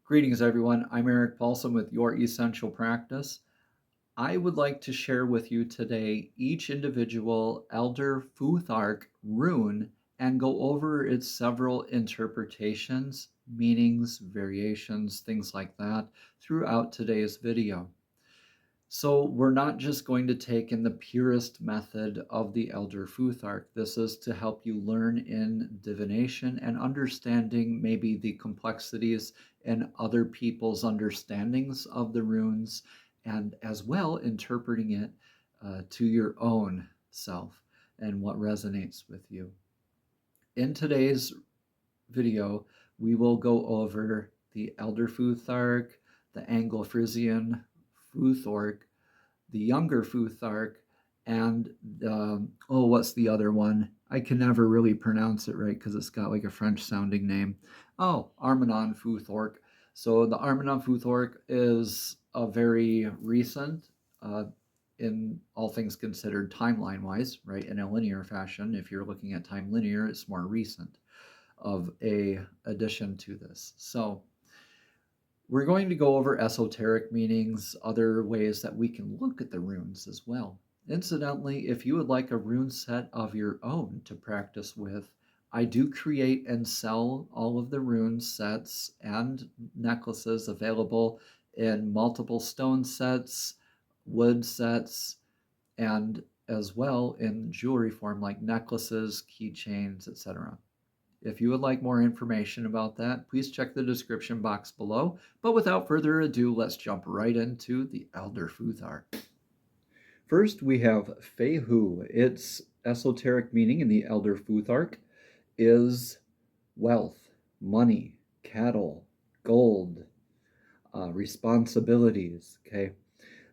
Greetings, everyone. I'm Eric Paulson with Your Essential Practice. I would like to share with you today each individual Elder Futhark rune and go over its several interpretations, meanings, variations, things like that throughout today's video. So we're not just going to take in the purest method of the Elder Futhark. This is to help you learn in divination and understanding maybe the complexities in other people's understandings of the runes, and as well interpreting it to your own self and what resonates with you. In today's video, we will go over the Elder Futhark, the Anglo-Frisian Futhork, the younger Futhark, and what's the other one? I can never really pronounce it right because it's got like a French sounding name. Armanon Futhork. So the Armanon Futhork is a very recent, in all things considered timeline wise, right? In a linear fashion, if you're looking at time linear, it's more recent of a addition to this. So we're going to go over esoteric meanings, other ways that we can look at the runes as well. Incidentally, if you would like a rune set of your own to practice with, I do create and sell all of the rune sets and necklaces available in multiple stone sets, wood sets, and as well in jewelry form like necklaces, keychains, etc. If you would like more information about that, please check the description box below. But without further ado, let's jump right into the Elder Futhark. First, we have Fehu. Its esoteric meaning in the Elder Futhark is wealth, money, cattle, gold, responsibilities. Okay,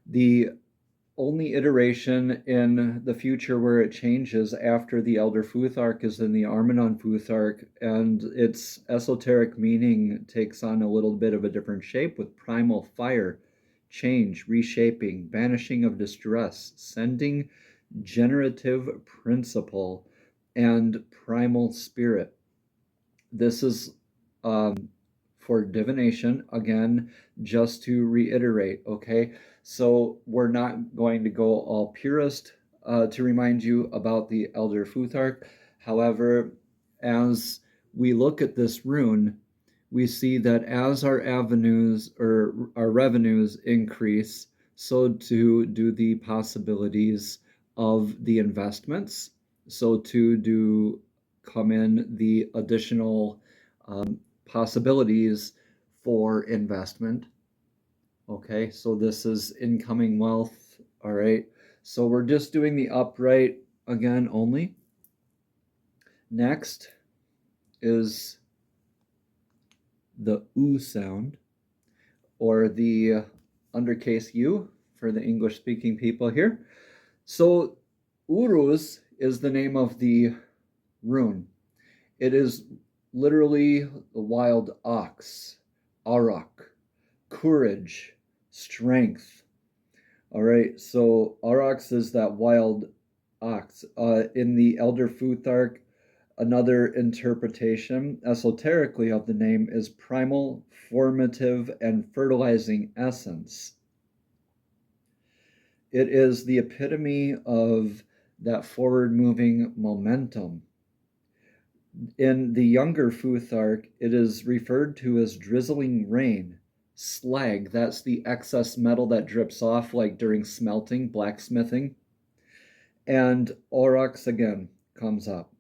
the only iteration in the future where it changes after the Elder Futhark is in the Armanon Futhark, and its esoteric meaning takes on a little bit of a different shape with primal fire, change, reshaping, banishing of distress, sending generative principle, and primal spirit. This is for divination, again, just to reiterate, okay? So we're not going to go all purist to remind you about the Elder Futhark. However, as we look at this rune, we see that as our avenues or our revenues increase, so too do the possibilities of the investments. So too do come in the additional possibilities for investment. Okay, so this is incoming wealth. All right, so we're just doing the upright again only. Next is the U sound, or the undercase U for the English speaking people here. So Uruz is the name of the rune. It is literally the wild ox, Arak, courage, strength. All right, so Arax is that wild ox. In the Elder Futhark, another interpretation esoterically of the name is primal, formative, and fertilizing essence. It is the epitome of that forward-moving momentum. In the younger Futhark, it is referred to as drizzling rain. Slag, that's the excess metal that drips off like during smelting, blacksmithing. And Aurochs again comes up.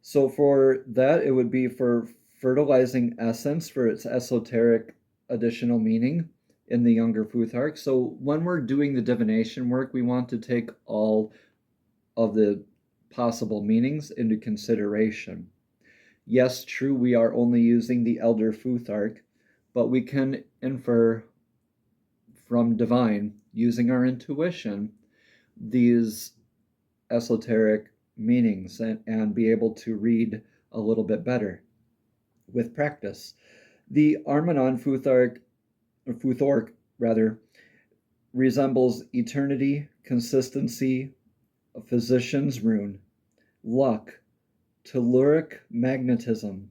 So for that, it would be for fertilizing essence for its esoteric additional meaning in the younger Futhark. So when we're doing the divination work, we want to take all of the possible meanings into consideration. Yes, true, we are only using the Elder Futhark, but we can infer from divine, using our intuition, these esoteric meanings and be able to read a little bit better with practice. The Armanon Futhork resembles eternity, consistency, a physician's rune, luck, telluric magnetism,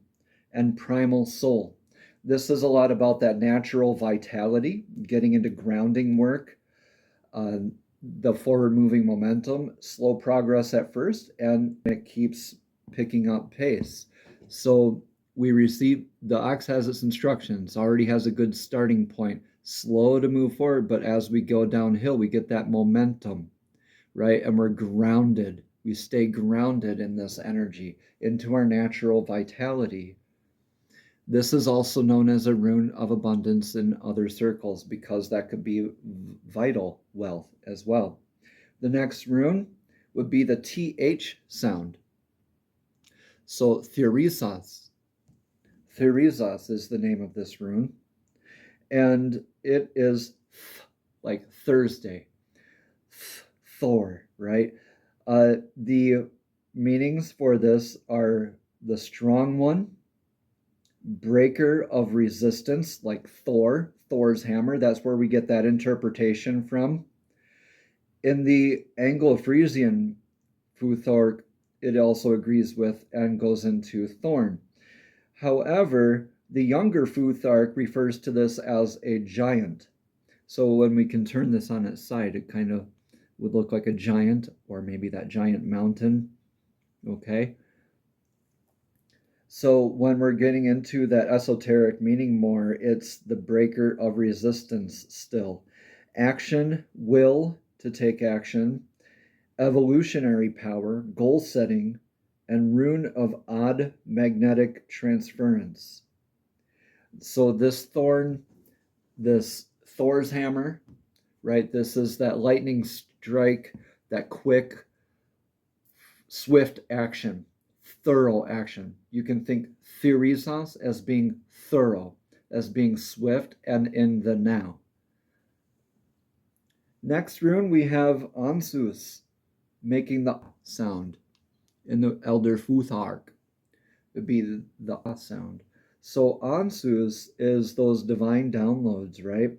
and primal soul. This is a lot about that natural vitality, getting into grounding work, uh, the forward moving momentum, slow progress at first, and it keeps picking up pace. So we receive the ox has its instructions, already has a good starting point, slow to move forward, but as we go downhill, we get that momentum, right? And we're grounded. We stay grounded in this energy into our natural vitality. This is also known as a rune of abundance in other circles because that could be vital wealth as well. The next rune would be the TH sound. So Therizas. Therizas is the name of this rune. And it is like Thursday. Thor, right? The meanings for this are the strong one, breaker of resistance, like Thor's hammer. That's where we get that interpretation from. In the Anglo-Frisian Futhorc, it also agrees with and goes into thorn. However, the younger Futhark refers to this as a giant. So when we can turn this on its side, it kind of would look like a giant, or maybe that giant mountain. Okay. So when we're getting into that esoteric meaning more, it's the breaker of resistance still. Action, will to take action, evolutionary power, goal setting, and rune of odd magnetic transference. So this Thor's hammer, right? This is that lightning strike, that quick, swift action, thorough action. You can think theorizos as being thorough, as being swift and in the now. Next rune we have Ansus, making the sound in the Elder Futhark. It would be the sound. So Ansus is those divine downloads, right?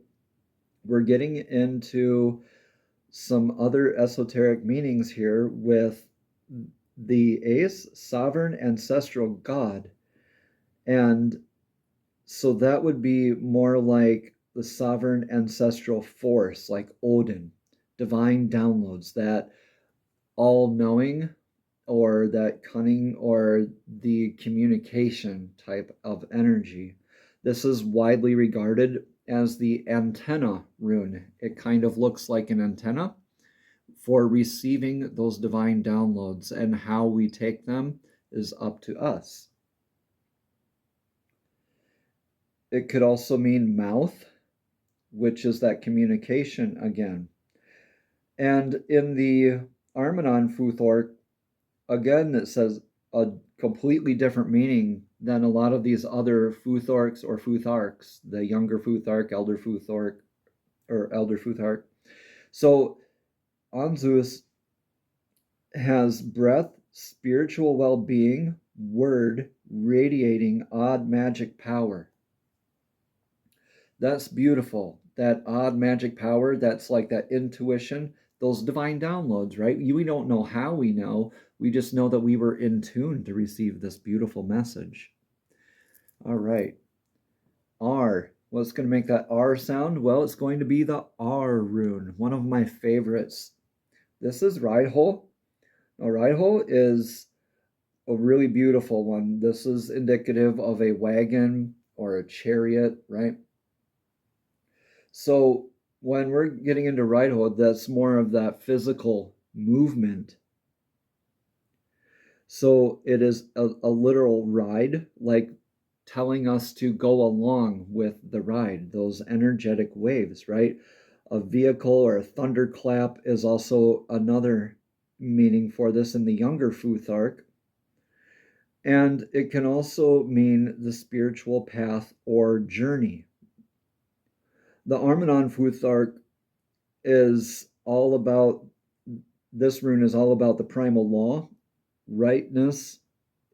We're getting into some other esoteric meanings here with the ace, sovereign ancestral god. And so that would be more like the sovereign ancestral force, like Odin, divine downloads, that all knowing or that cunning or the communication type of energy. This is widely regarded as the antenna rune. It kind of looks like an antenna for receiving those divine downloads, and how we take them is up to us. It could also mean mouth, which is that communication again. And in the Armanon Futhorc, again, it says a completely different meaning than a lot of these other Futhorcs or Futharks, the younger Futhark, Elder Futhorc, or Elder Futhark. So Anzus has breath, spiritual well-being, word, radiating odd magic power. That's beautiful. That odd magic power, that's like that intuition, those divine downloads, right? We don't know how we know. We just know that we were in tune to receive this beautiful message. All right. R. What's going to make that R sound? Well, it's going to be the R rune, one of my favorites. This is Rydhol. Now, Rydhol is a really beautiful one. This is indicative of a wagon or a chariot, right? So when we're getting into Rydhol, that's more of that physical movement. So it is a literal ride, like telling us to go along with the ride, those energetic waves, right? A vehicle or a thunderclap is also another meaning for this in the younger Futhark. And it can also mean the spiritual path or journey. The Armanon Futhark is all about, this rune is all about the primal law, rightness,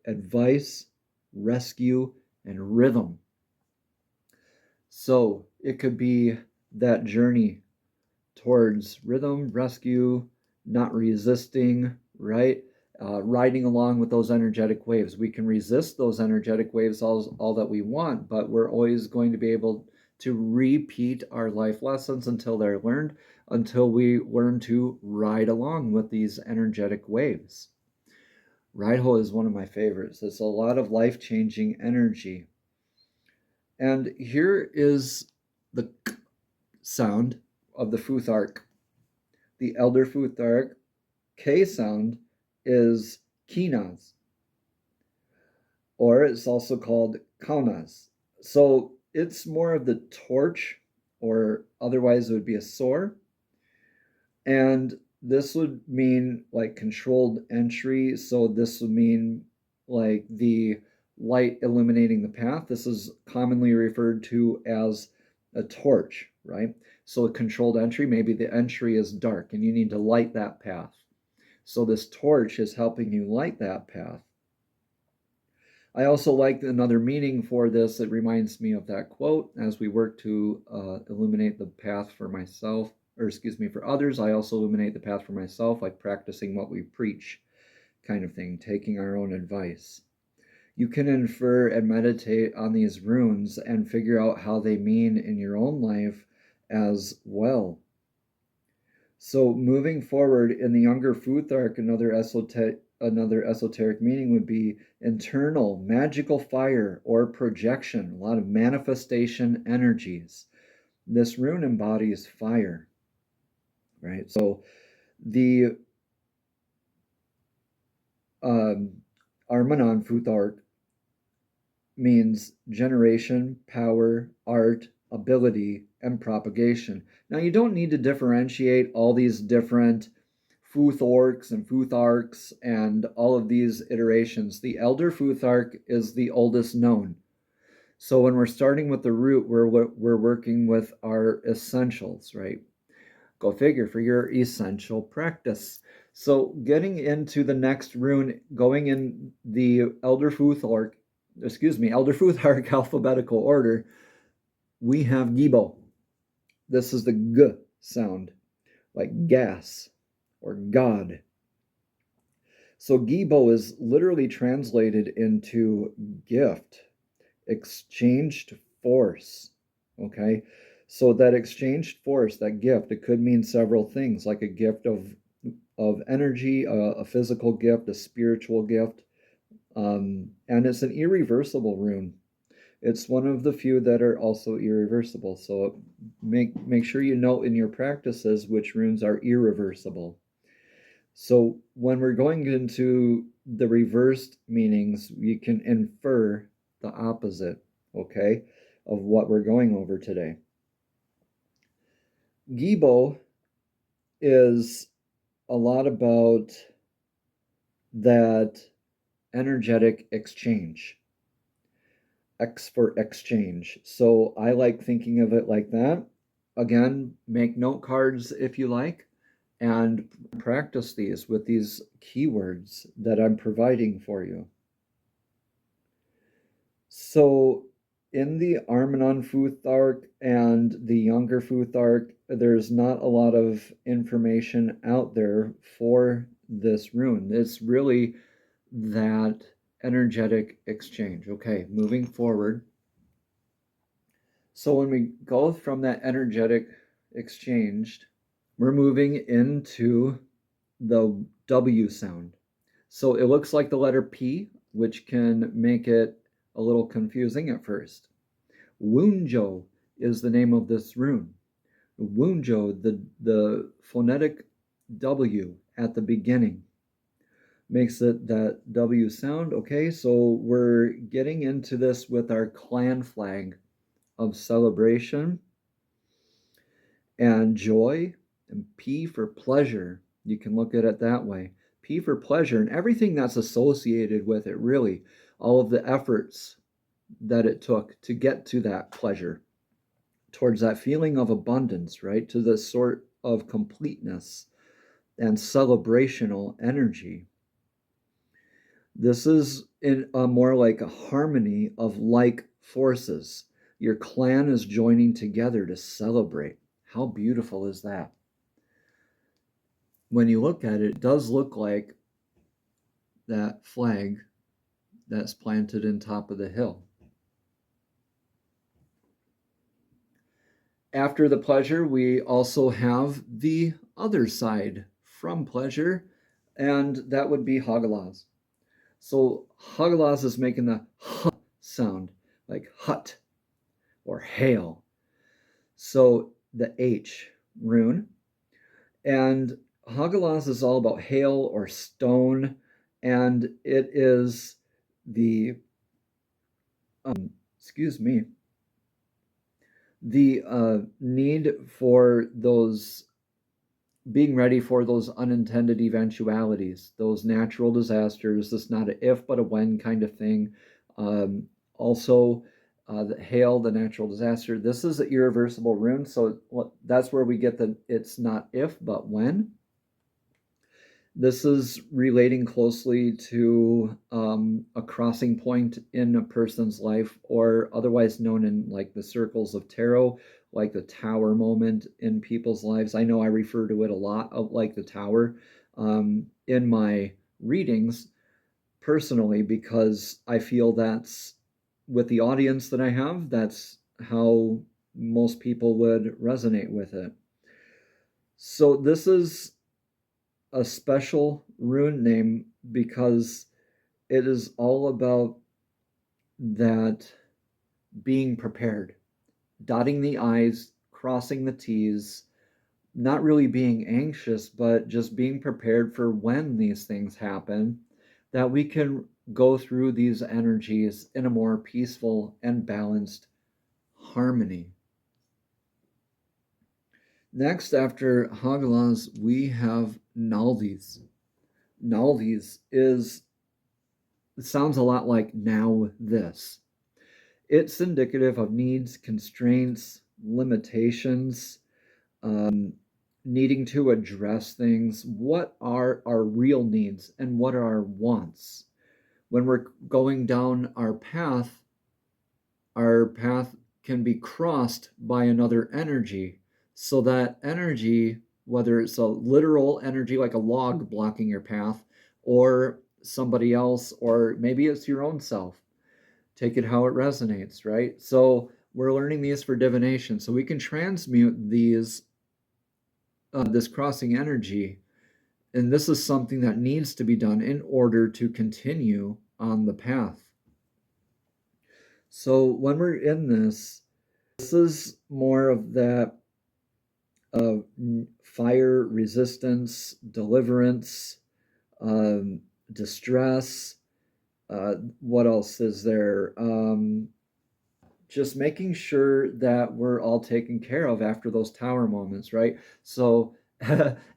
advice, rescue, and rhythm. So it could be that journey towards rhythm, rescue, not resisting, right? riding along with those energetic waves. We can resist those energetic waves all that we want, but we're always going to be able to repeat our life lessons until they're learned, until we learn to ride along with these energetic waves. Raiho is one of my favorites. It's a lot of life-changing energy. And here is the k sound of the Futhark. The Elder Futhark K sound is Kinas, or it's also called Kaunas. So it's more of the torch, or otherwise it would be a sword. And this would mean like controlled entry. So this would mean like the light illuminating the path. This is commonly referred to as a torch, right? So a controlled entry, maybe the entry is dark and you need to light that path. So this torch is helping you light that path. I also like another meaning for this. It reminds me of that quote, as we work to illuminate the path for myself, or excuse me, for others, I also illuminate the path for myself, like practicing what we preach kind of thing, taking our own advice. You can infer and meditate on these runes and figure out how they mean in your own life as well. So moving forward in the younger Futhark, another esoteric meaning would be internal, magical fire or projection, a lot of manifestation energies. This rune embodies fire, right? So the Armanon Futhark means generation, power, art, ability, and propagation. Now, you don't need to differentiate all these different Futhorks and Futharks and all of these iterations. The Elder Futhark is the oldest known. So when we're starting with the root, we're working with our essentials, right? Go figure, for your essential practice. So getting into the next rune, going in the Elder Futhark alphabetical order, we have Gibo. This is the G sound, like gas or God. So Gibo is literally translated into gift, exchanged force. Okay, so that exchanged force, that gift, it could mean several things, like a gift of energy, a physical gift, a spiritual gift, and it's an irreversible rune. It's one of the few that are also irreversible. So make sure you note in your practices which runes are irreversible. So when we're going into the reversed meanings, you can infer the opposite, okay, of what we're going over today. Gibo is a lot about that energetic exchange. X for exchange. So I like thinking of it like that. Again, make note cards if you like, and practice these with these keywords that I'm providing for you. So in the Armanon Futhark and the younger Futhark, there's not a lot of information out there for this rune. It's really that energetic exchange. Okay, moving forward. So when we go from that energetic exchange, we're moving into the W sound. So it looks like the letter P, which can make it a little confusing at first. Wunjo is the name of this rune. Wunjo, the phonetic W at the beginning, makes it that W sound. Okay, so we're getting into this with our clan flag of celebration and joy, and P for pleasure. You can look at it that way. P for pleasure and everything that's associated with it, really. All of the efforts that it took to get to that pleasure, towards that feeling of abundance, right? To the sort of completeness and celebrational energy. This is in a more like a harmony of like forces. Your clan is joining together to celebrate. How beautiful is that? When you look at it, it does look like that flag that's planted in top of the hill. After the pleasure, we also have the other side from pleasure, and that would be Hagalaz. So Hagalaz is making the h sound, like hut or hail. So the H, Rune. And Hagalaz is all about hail or stone, and it is the, the need for those, being ready for those unintended eventualities, those natural disasters. This is not an if but a when kind of thing. Also, the hail, the natural disaster. This is an irreversible rune, so that's where we get the it's not if but when. This is relating closely to a crossing point in a person's life, or otherwise known in like the circles of tarot, like the tower moment in people's lives. I know I refer to it a lot of like the tower in my readings personally, because I feel that's with the audience that I have, that's how most people would resonate with it. So this is a special rune name because it is all about that being prepared, dotting the I's, crossing the T's, not really being anxious, but just being prepared for when these things happen, that we can go through these energies in a more peaceful and balanced harmony. Next, after Hagalaz, we have Naldis. Naldis is, it sounds a lot like now this. It's indicative of needs, constraints, limitations, needing to address things. What are our real needs and what are our wants? When we're going down our path can be crossed by another energy. So that energy, whether it's a literal energy like a log blocking your path, or somebody else, or maybe it's your own self, take it how it resonates, right? So we're learning these for divination, so we can transmute these, this crossing energy, and this is something that needs to be done in order to continue on the path. So when we're in this is more of that fire resistance, deliverance, distress. What else is there? Just making sure that we're all taken care of after those tower moments, right? So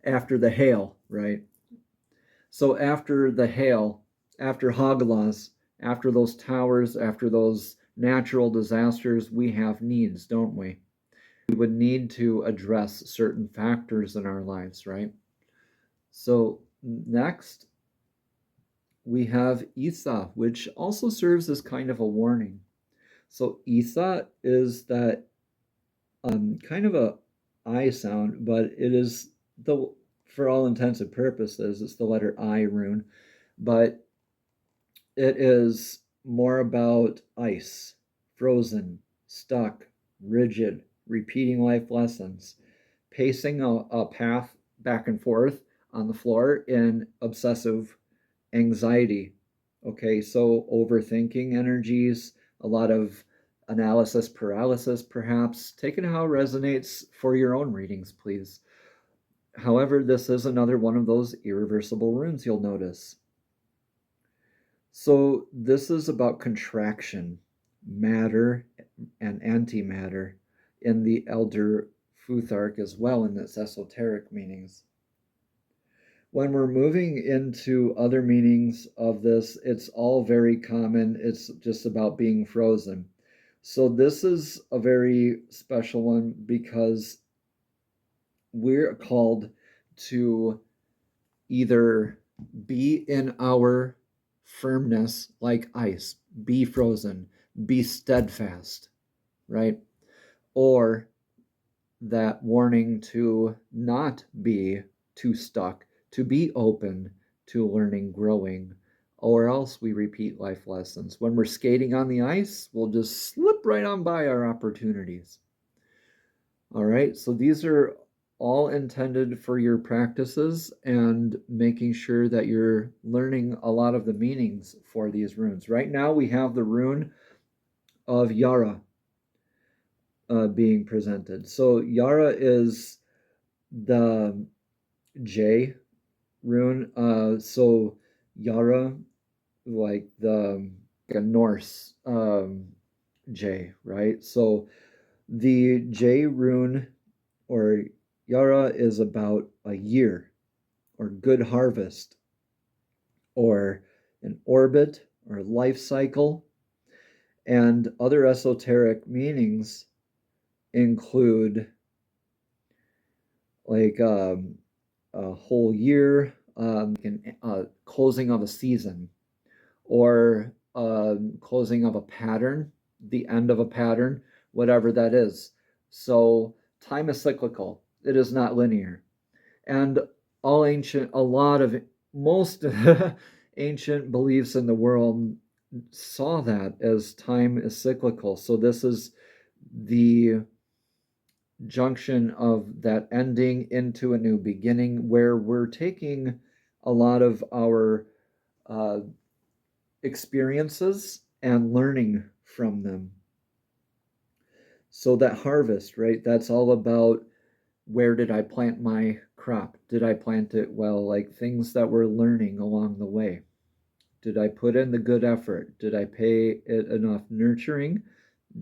after the hail, right? So after the hail, after Hagalaz, after those towers, after those natural disasters, we have needs, don't we? We would need to address certain factors in our lives, right? So next, we have Isa, which also serves as kind of a warning. So Isa is that kind of a I sound, but it is the, for all intents and purposes, it's the letter I rune, but it is more about ice, frozen, stuck, rigid, repeating life lessons, pacing a path back and forth on the floor in obsessive anxiety. Okay, so overthinking energies, a lot of analysis paralysis, perhaps. Take it how it resonates for your own readings, please. However, this is another one of those irreversible runes you'll notice. So this is about contraction, matter, and antimatter in the Elder Futhark as well in its esoteric meanings. When we're moving into other meanings of this, it's all very common. It's just about being frozen. So this is a very special one because we're called to either be in our firmness like ice, be frozen, be steadfast, right? Or that warning to not be too stuck, to be open to learning, growing, or else we repeat life lessons. When we're skating on the ice, we'll just slip right on by our opportunities. All right, so these are all intended for your practices and making sure that you're learning a lot of the meanings for these runes. Right now, we have the rune of Yara being presented. So Yara is the J rune. So Yara, like a Norse J, right? So the J rune or Yara is about a year or good harvest or an orbit or life cycle. And other esoteric meanings include like a whole year, closing of a season, or closing of a pattern, the end of a pattern, whatever that is. So time is cyclical. It is not linear. And most ancient beliefs in the world saw that as time is cyclical. So this is the junction of that ending into a new beginning where we're taking a lot of our uh, experiences and learning from them. So that harvest, right? That's all about where did I plant my crop? Did I plant it well? Like things that we're learning along the way. Did I put in the good effort? Did I pay it enough nurturing?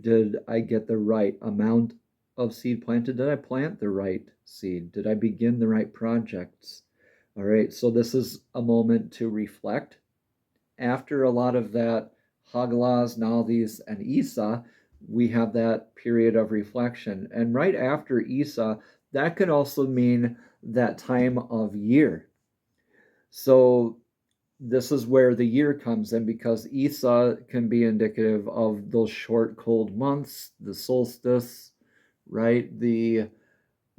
Did I get the right amount of seed planted? Did I plant the right seed? Did I begin the right projects? All right, so this is a moment to reflect. After a lot of that Hagalaz, Naldis, and Isa, we have that period of reflection. And right after Isa, that could also mean that time of year. So this is where the year comes in because Isa can be indicative of those short, cold months, the solstice, right? The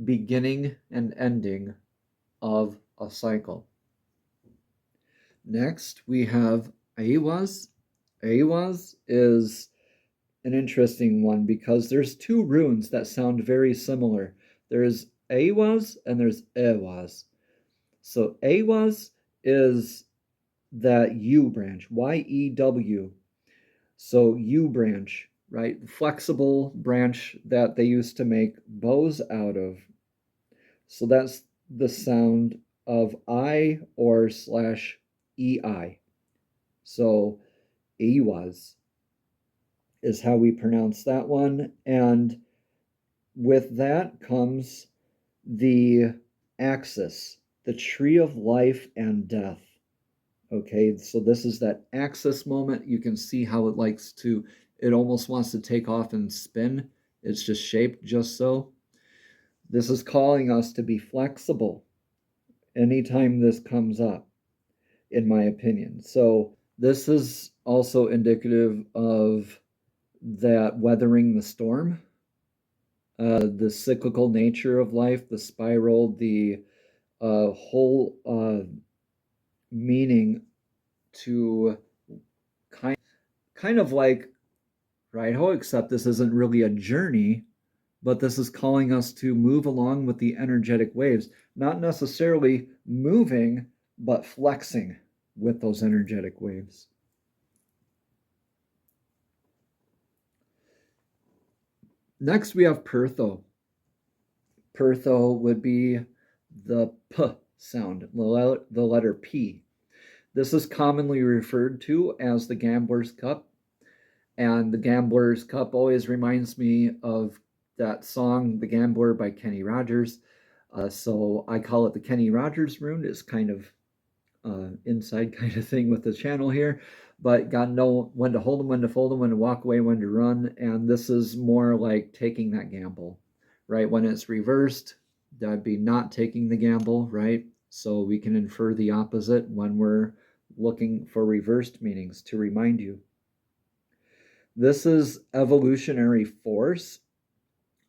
beginning and ending of a cycle. Next, we have Aiwaz. Aiwaz is an interesting one because there's two runes that sound very similar. There's Aiwaz and there's Ewaz. So Aiwaz is that U branch, Y-E-W. So U branch, right? Flexible branch that they used to make bows out of. So that's the sound of I or slash EI. So Ewaz is how we pronounce that one. And with that comes the axis, the tree of life and death. Okay, so this is that axis moment. You can see how it almost wants to take off and spin. It's just shaped just so. This is calling us to be flexible anytime this comes up, in my opinion. So this is also indicative of that weathering the storm, the cyclical nature of life, the spiral, the whole meaning to kind of like right? Oh, except this isn't really a journey, but this is calling us to move along with the energetic waves, not necessarily moving, but flexing with those energetic waves. Next, we have Pertho. Pertho would be the P sound, the letter P. This is commonly referred to as the Gambler's Cup. And the Gambler's Cup always reminds me of that song, The Gambler by Kenny Rogers. So I call it the Kenny Rogers rune. It's kind of inside kind of thing with the channel here. But got to know when to hold them, when to fold them, when to walk away, when to run. And this is more like taking that gamble, right? When it's reversed, that'd be not taking the gamble, right? So we can infer the opposite when we're looking for reversed meanings to remind you. This is evolutionary force.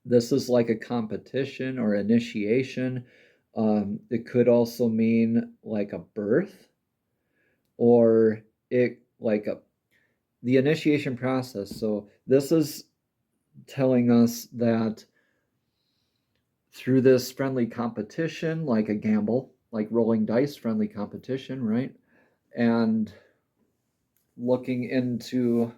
This is like a competition or initiation. It could also mean like a birth or the initiation process. So this is telling us that through this friendly competition, like a gamble, like rolling dice, friendly competition, right? And looking into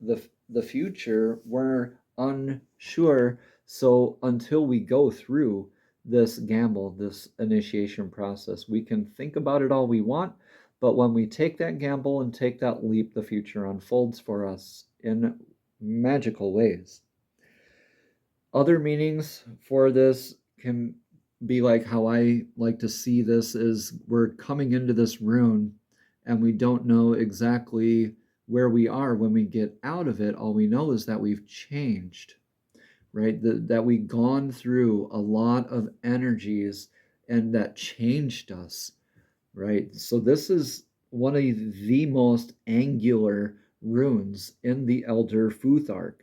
the future, we're unsure. So until we go through this gamble, this initiation process, we can think about it all we want, but when we take that gamble and take that leap, the future unfolds for us in magical ways. Other meanings for this can be like how I like to see this is we're coming into this rune and we don't know exactly where we are when we get out of it. All we know is that we've changed, right? That we've gone through a lot of energies and that changed us, right? So this is one of the most angular runes in the Elder Futhark.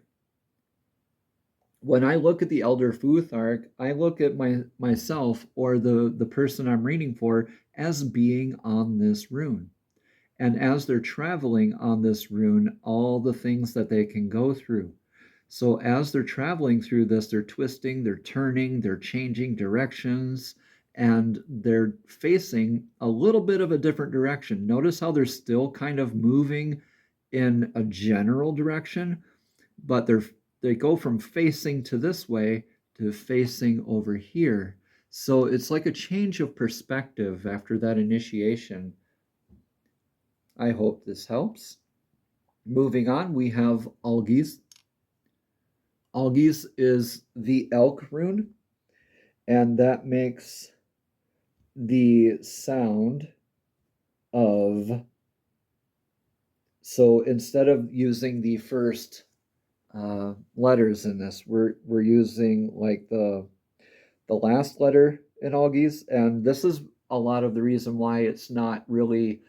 When I look at the Elder Futhark, I look at myself or the person I'm reading for as being on this rune. And as they're traveling on this rune, all the things that they can go through. So as they're traveling through this, they're twisting, they're turning, they're changing directions, and they're facing a little bit of a different direction. Notice how they're still kind of moving in a general direction, but they go from facing to this way to facing over here. So it's like a change of perspective after that initiation. I hope this helps. Moving on, we have Algis. Algis is the elk rune, and that makes the sound of. So instead of using the first letters in this, we're using like the last letter in Algis, and this is a lot of the reason why it's not really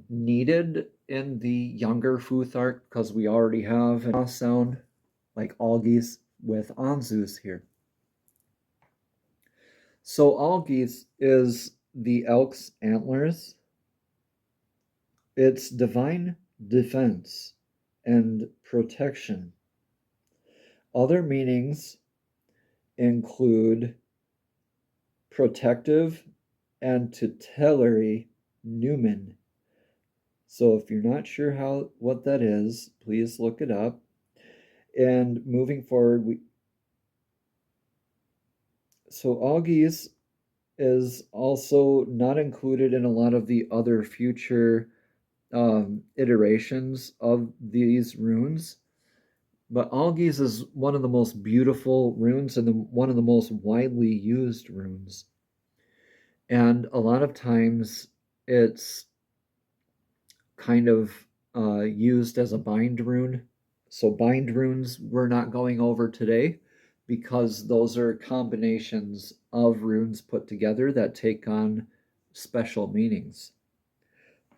needed in the younger Futhark, because we already have a sound like Algis with Anzus here. So Algis is the elk's antlers. It's divine defense and protection. Other meanings include protective and tutelary numen. So if you're not sure what that is, please look it up. And moving forward, so Algis is also not included in a lot of the other future iterations of these runes. But Algis is one of the most beautiful runes and one of the most widely used runes. And a lot of times it's kind of used as a bind rune. So bind runes we're not going over today because those are combinations of runes put together that take on special meanings,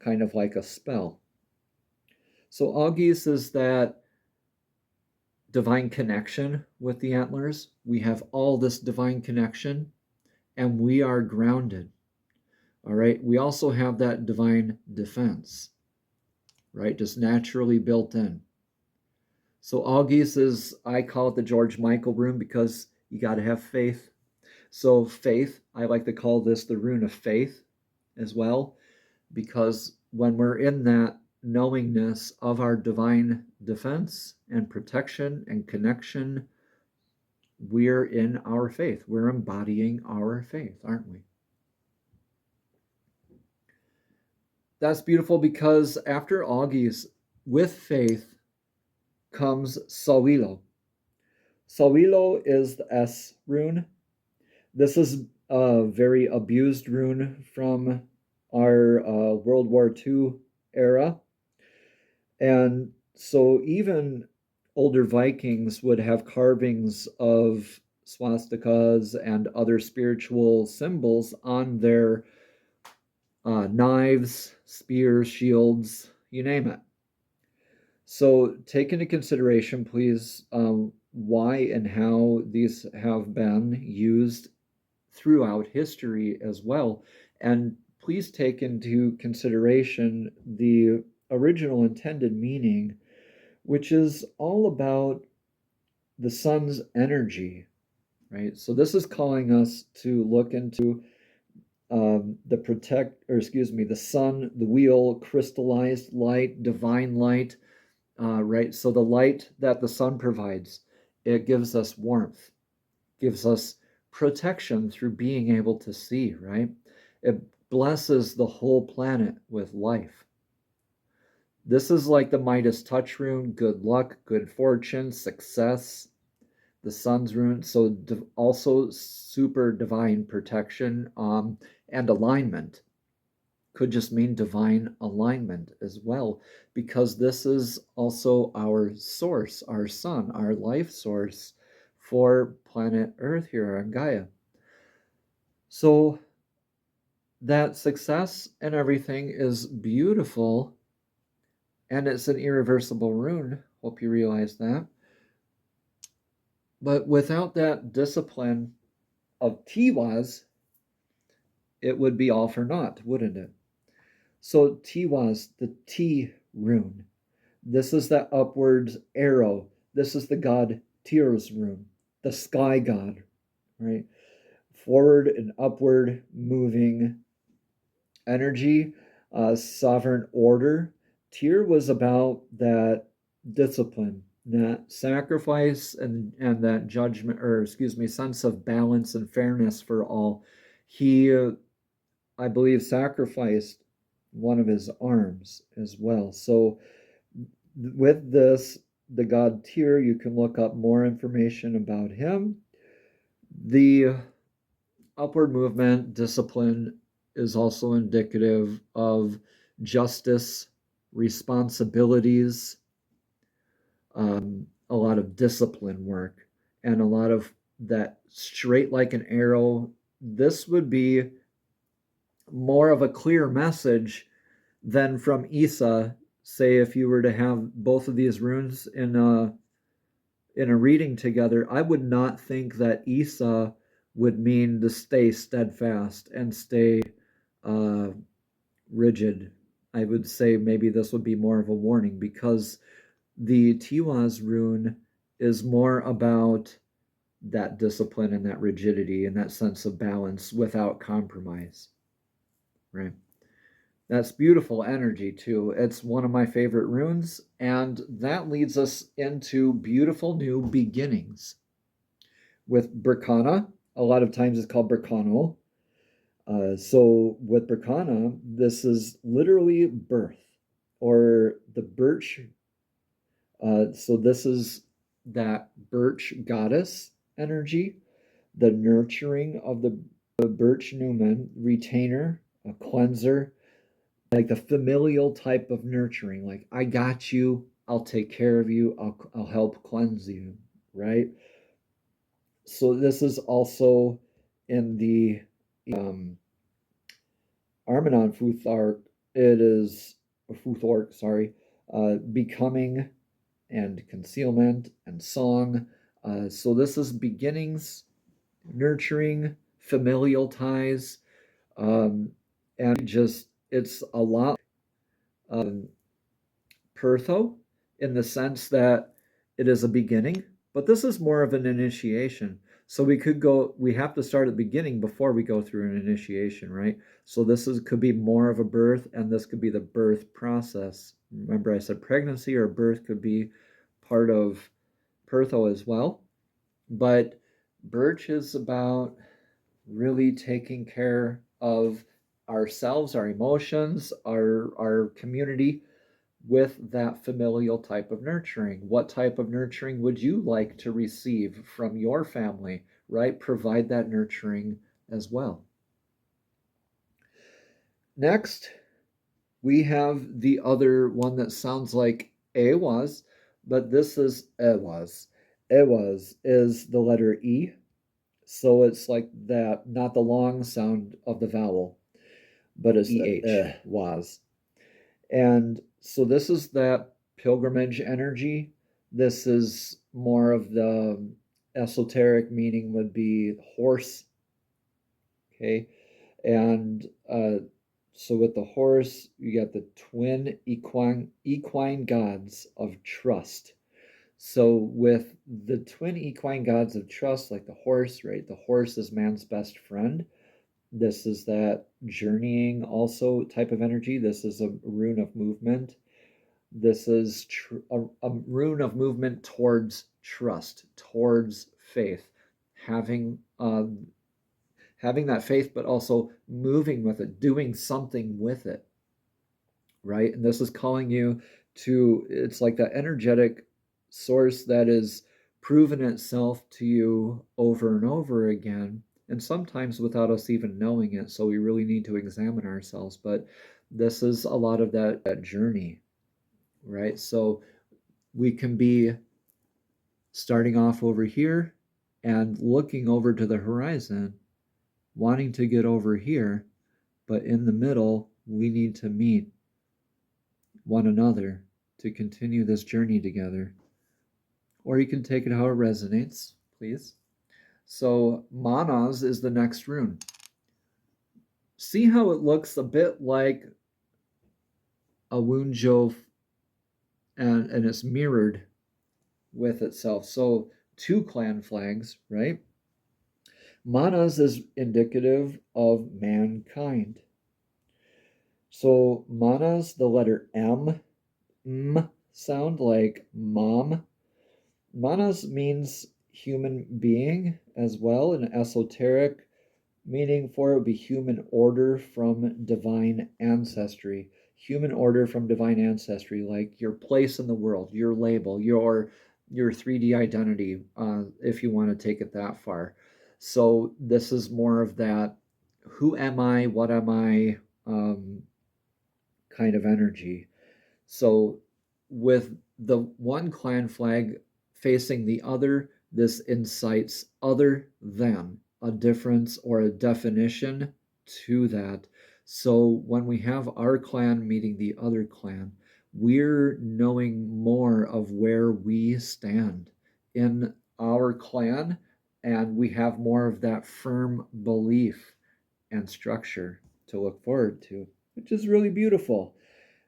kind of like a spell. So Algis is that divine connection with the antlers. We have all this divine connection and we are grounded. All right. We also have that divine defense, right? Just naturally built in. So Algis is, I call it the George Michael rune because you got to have faith. So faith, I like to call this the rune of faith as well, because when we're in that knowingness of our divine defense and protection and connection, we're in our faith. We're embodying our faith, aren't we? That's beautiful because after Algis, with faith, comes Sawilo. Sawilo is the S rune. This is a very abused rune from our World War II era. And so even older Vikings would have carvings of swastikas and other spiritual symbols on their knives, spears, shields, you name it. So take into consideration, please, why and how these have been used throughout history as well. And please take into consideration the original intended meaning, which is all about the sun's energy, right? So this is calling us to look into the sun, the wheel, crystallized light, divine light, right? So the light that the sun provides, it gives us warmth, gives us protection through being able to see, right? It blesses the whole planet with life. This is like the Midas touch rune, good luck, good fortune, success, the sun's rune. So also super divine protection and alignment. Could just mean divine alignment as well, because this is also our source, our sun, our life source for planet Earth here on Gaia. So that success and everything is beautiful, and it's an irreversible rune. Hope you realize that. But without that discipline of Tiwaz, it would be all for naught, wouldn't it? So Tiwaz, the T rune, this is that upwards arrow. This is the god Tyr's rune, the sky god, right? Forward and upward moving energy, sovereign order. Tyr was about that discipline, that sacrifice, and that judgment, or excuse me, sense of balance and fairness for all. He, I believe, sacrificed one of his arms as well. So with this, the god Tyr, you can look up more information about him. The upward movement, discipline, is also indicative of justice, responsibilities, a lot of discipline work, and a lot of that straight like an arrow. This would be more of a clear message than from Isa. Say if you were to have both of these runes in a reading together, I would not think that Isa would mean to stay steadfast and stay uh, rigid. I would say maybe this would be more of a warning, because the Tiwaz rune is more about that discipline and that rigidity and that sense of balance without compromise, right? That's beautiful energy too. It's one of my favorite runes, and that leads us into beautiful new beginnings. With Berkana, a lot of times it's called Berkano. So with Berkana, this is literally birth, or the birch. So this is that birch goddess energy, the nurturing of the birch Newman, retainer, a cleanser, like the familial type of nurturing, like I got you, I'll take care of you, I'll help cleanse you, right? So this is also in the Armanon Futhark. It is Futhork, sorry, becoming and concealment and song. So this is beginnings, nurturing, familial ties, and just it's a lot of Pertho in the sense that it is a beginning, but this is more of an initiation. So we have to start at the beginning before we go through an initiation, right? So could be more of a birth, and this could be the birth process. Remember I said pregnancy or birth could be part of Pertho as well. But Birch is about really taking care of ourselves, our emotions, our community, with that familial type of nurturing. What type of nurturing would you like to receive from your family, right? Provide that nurturing as well. Next, we have the other one that sounds like Ewaz, but this is Ewaz. Ewaz is the letter E, so it's like that, not the long sound of the vowel, but it's EH, was. And so this is that pilgrimage energy. This is more of the esoteric meaning would be horse. Okay. And So with the horse, you got the twin equine gods of trust. So with the twin equine gods of trust, like the horse, right? The horse is man's best friend. This is that journeying also type of energy. This is a rune of movement. This is a rune of movement towards trust, towards faith, having having that faith, but also moving with it, doing something with it, right? And this is calling you to, it's like that energetic source that is proven itself to you over and over again, and sometimes without us even knowing it. So we really need to examine ourselves. But this is a lot of that journey, right? So we can be starting off over here and looking over to the horizon, wanting to get over here, but in the middle, we need to meet one another to continue this journey together. Or you can take it how it resonates, please. So, Manas is the next rune. See how it looks a bit like a Wunjo, and it's mirrored with itself. So, two clan flags, right? Manas is indicative of mankind. So, Manas, the letter M sound like mom. Manas means human being as well, an esoteric meaning for it would be human order from divine ancestry. Human order from divine ancestry, like your place in the world, your label, your 3D identity, if you want to take it that far. So this is more of that who am I, what am I kind of energy. So with the one clan flag facing the other, this incites other than, a difference or a definition to that. So when we have our clan meeting the other clan, we're knowing more of where we stand in our clan, and we have more of that firm belief and structure to look forward to, which is really beautiful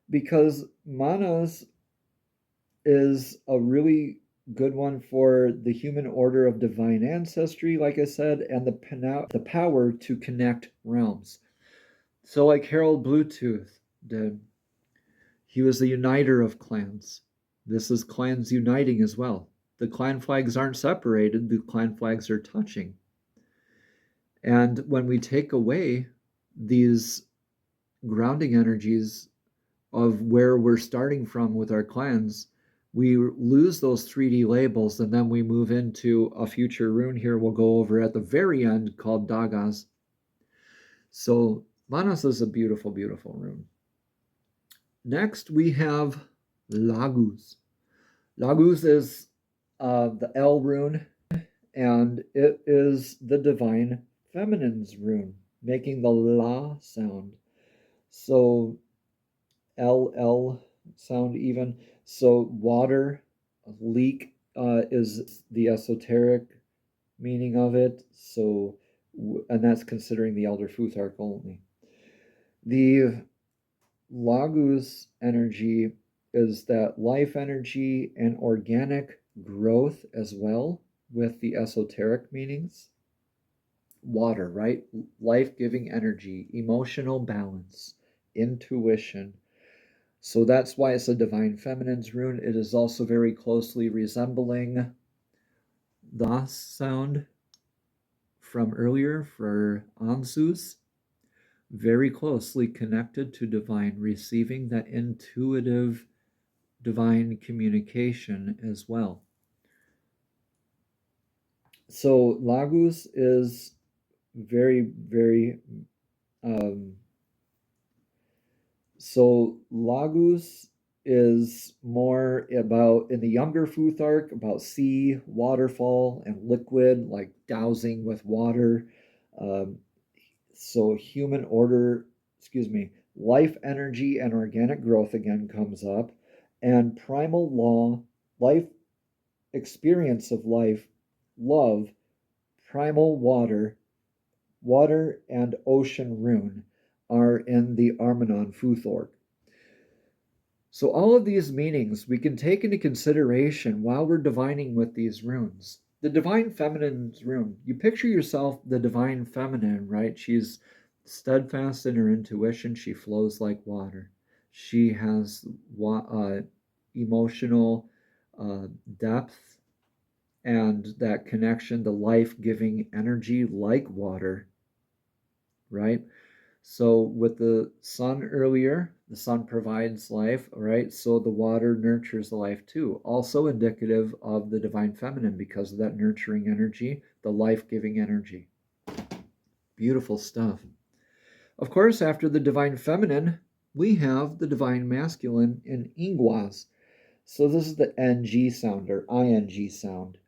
because Manas is a really good one for the human order of divine ancestry, like I said, and the power to connect realms. So, like Harold Bluetooth did, he was the uniter of clans. This is clans uniting as well. The clan flags aren't separated, the clan flags are touching. And when we take away these grounding energies of where we're starting from with our clans, we lose those 3D labels, and then we move into a future rune here we'll go over at the very end called Dagas. So Manas is a beautiful, beautiful rune. Next we have Lagus. Lagus is the L rune, and it is the divine feminine's rune, making the La sound. So LL sound even. So water, leak is the esoteric meaning of it. So, and that's considering the Elder Futhark only. The Lagus energy is that life energy and organic growth as well, with the esoteric meanings. Water, right? Life giving energy, emotional balance, intuition. So that's why it's a divine feminine's rune. It is also very closely resembling the sound from earlier for Anzus. Very closely connected to divine, receiving that intuitive divine communication as well. So Lagus is very, very so Lagus is more about, in the younger Futhark, about sea, waterfall, and liquid, like dowsing with water. Um, so human order, life energy and organic growth again comes up. And primal law, life, experience of life, love, primal water, water and ocean rune are in the Armanon Futhorc. So all of these meanings we can take into consideration while we're divining with these runes. The Divine Feminine's rune, you picture yourself the Divine Feminine, right? She's steadfast in her intuition. She flows like water. She has emotional depth and that connection, the life-giving energy like water, right? So with the sun earlier, the sun provides life, right? So the water nurtures the life too. Also indicative of the Divine Feminine because of that nurturing energy, the life-giving energy. Beautiful stuff. Of course, after the Divine Feminine, we have the Divine Masculine in Ingwas. So this is the NG sound or ING sound.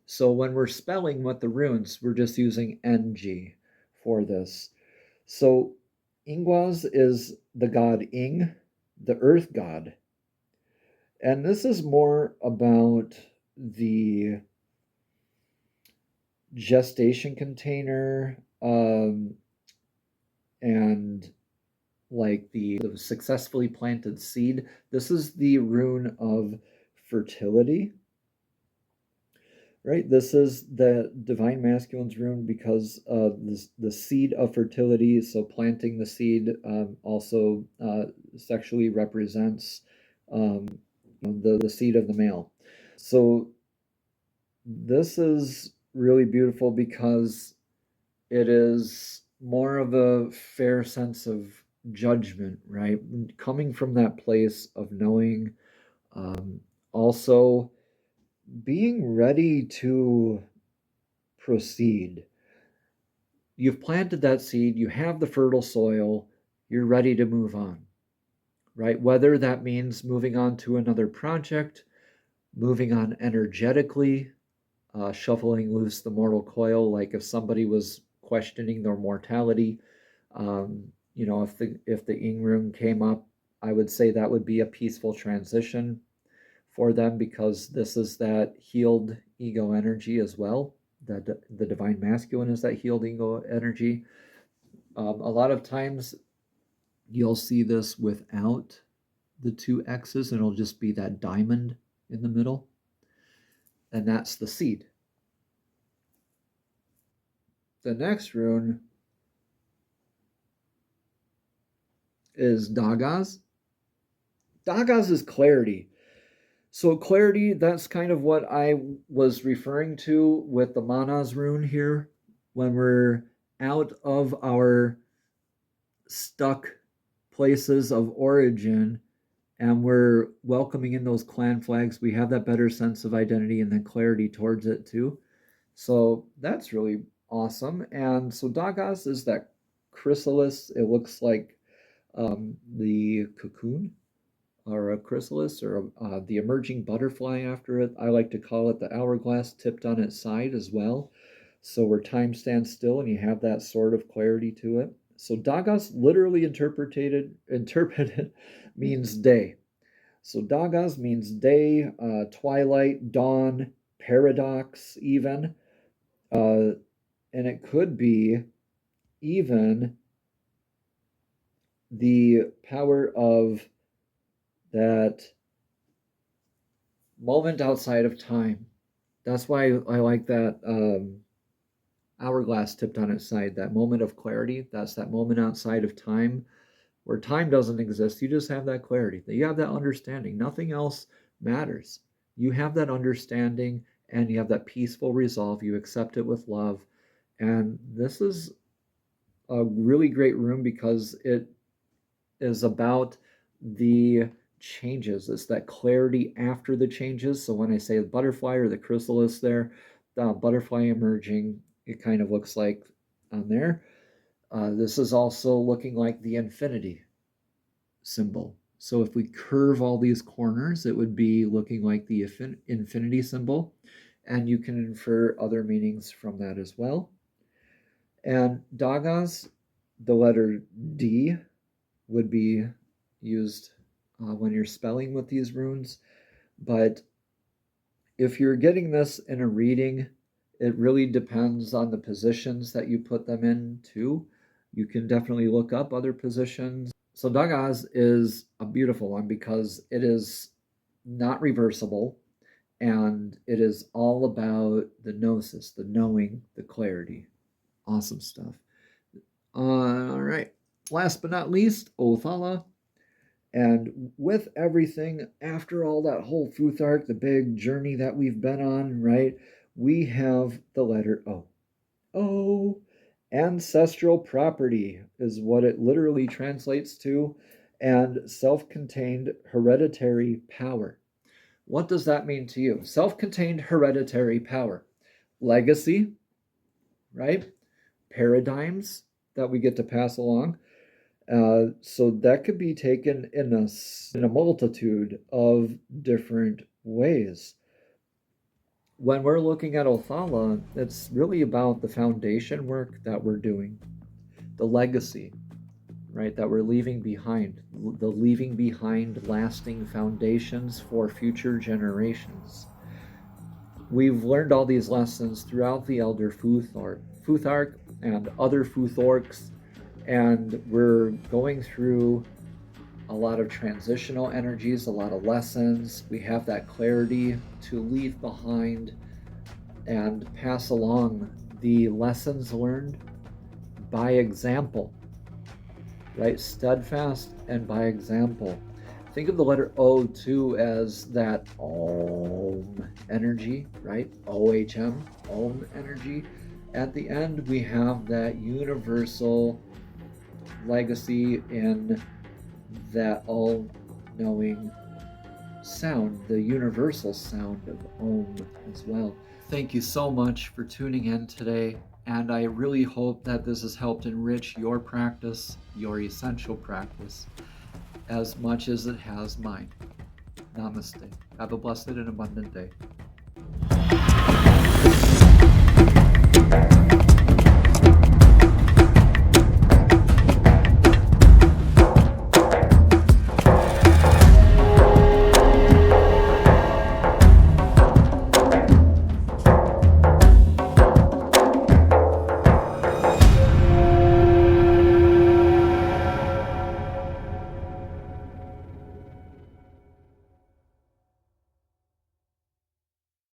So when we're spelling with the runes, we're just using NG for this. So Ingwas is the god Ing, the earth god. And this is more about the gestation container and like the successfully planted seed. This is the rune of fertility, right? This is the Divine Masculine's rune because the seed of fertility. So planting the seed also sexually represents the seed of the male. So this is really beautiful because it is more of a fair sense of judgment, right? Coming from that place of knowing, also being ready to proceed. You've planted that seed, you have the fertile soil, you're ready to move on, right? Whether that means moving on to another project, moving on energetically, shuffling loose the mortal coil, like if somebody was questioning their mortality, if the Ing rune came up, I would say that would be a peaceful transition for them because this is that healed ego energy as well. That the Divine Masculine is that healed ego energy. A lot of times you'll see this without the two X's, and it'll just be that diamond in the middle, and that's the seed. The next rune is Dagas. Dagas is clarity. So clarity, that's kind of what I was referring to with the Manas rune here. When we're out of our stuck places of origin and we're welcoming in those clan flags, we have that better sense of identity and then clarity towards it too. So that's really awesome. And so Dagas is that chrysalis. It looks like the cocoon or a chrysalis or the emerging butterfly after it. I like to call it the hourglass tipped on its side as well. So where time stands still and you have that sort of clarity to it. So Dagas literally interpreted means day. So Dagas means day, twilight, dawn, paradox even. And it could be even the power of that moment outside of time. That's why I like that hourglass tipped on its side, that moment of clarity. That's that moment outside of time where time doesn't exist. You just have that clarity. You have that understanding. Nothing else matters. You have that understanding and you have that peaceful resolve. You accept it with love. And this is a really great room because it is about the changes. It's that clarity after the changes. So when I say the butterfly or the chrysalis there, the butterfly emerging, it kind of looks like on there. This is also looking like the infinity symbol. So if we curve all these corners, it would be looking like the infinity symbol. And you can infer other meanings from that as well. And Dagas, the letter D would be used when you're spelling with these runes. But if you're getting this in a reading, it really depends on the positions that you put them in too. You can definitely look up other positions. So Dagaz is a beautiful one because it is not reversible, and it is all about the gnosis, the knowing, the clarity. Awesome stuff. All right. Last but not least, Othala. And with everything, after all that whole Futhark, the big journey that we've been on, right, we have the letter O. O. Ancestral property is what it literally translates to, and self contained hereditary power. What does that mean to you? Self contained hereditary power. Legacy, right? Paradigms that we get to pass along. So that could be taken in a multitude of different ways. When we're looking at Othala, it's really about the foundation work that we're doing, the legacy, right, that we're leaving behind, the leaving behind lasting foundations for future generations. We've learned all these lessons throughout the Elder Futhark and other Futhorks, and we're going through a lot of transitional energies, a lot of lessons. We have that clarity to leave behind and pass along the lessons learned by example, right? Steadfast and by example. Think of the letter O too as that Om energy, right? OHM, Om energy. At the end, we have that universal legacy in that all-knowing sound, the universal sound of Om as well. Thank you so much for tuning in today, and I really hope that this has helped enrich your practice, your essential practice, as much as it has mine. Namaste. Have a blessed and abundant day.